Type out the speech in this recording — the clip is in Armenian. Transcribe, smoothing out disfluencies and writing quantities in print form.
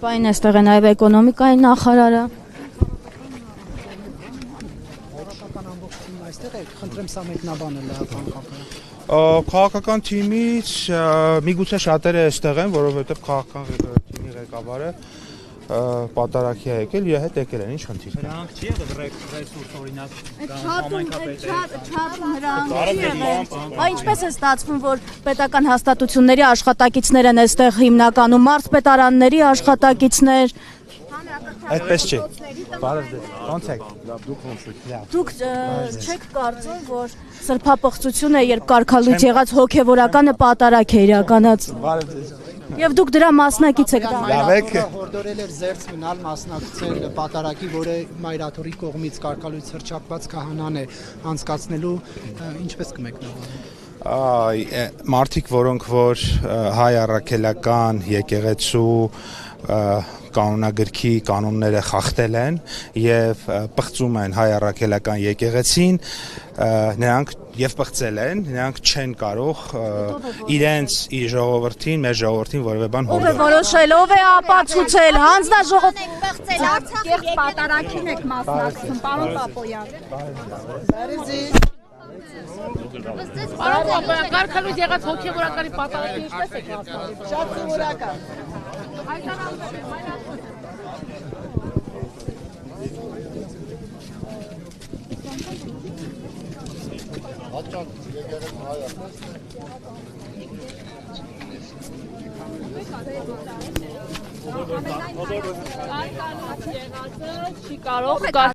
Պայն այստեղ է նաև էկոնոմիկայի նախարարը։ Որոշական ամբողջությունն այստեղ է, խնդրեմ սա մեկնաբանը լրատվական խաղը։ Քաղաքական թիմից միգուցե շատերը այստեղ են, որովհետև քաղաքական թիմի ղեկավարը պատարագի է եկել, իր հետ եկել են, ինչ խնդիր կա։ Նրանք չի եղել ռեսուրս օրինակ Ինչպես է ստացվում, որ պետական հաստատությունների աշխատակիցներ են այստեղ հիմնականում, մարզպետարանների աշխատակիցներ։ Այդպես չի։ Բարև ձեզ։ Ո՞նց եք։ Դուք չեք կարծում, որ սրբապղծություն է, երբ կարգալույծ եղած հոգևորականը պատարագ է իրականացնում։ Բարև ձեզ։ Եվ դուք դրա մասնակից եք։ Լավ եք։ Հորդորել էր զերծ մնալ մասնակցել պատարագի, որը Մայրաթորի կողմից կարգալույց հռչակված քահանան է անցկացնելու, ինչպես կմեկնաբանեք։ Մարդիկ, որոնք որ հայ առաքելական եկեղեցու կանոնագրքի կանոնները խախտել են եւ պղծում են հայ առաքելական եկեղեցին, նրանք եւ պղծել են, նրանք չեն կարող իրենց ժողովրդին, մեր ժողովրդին որևէ բան Ով է որոշել, ով է ապացուցել, հանձնաժողովն Պղծել Արցախի պատարագին եք մասնակցում, պարոն Պապոյան։ Պարոն Պապոյան, կարգալույց եղած հոգևորականի պատարագի ինչպես եք մասնակցում։ Շատ սովորական։ Չի կարող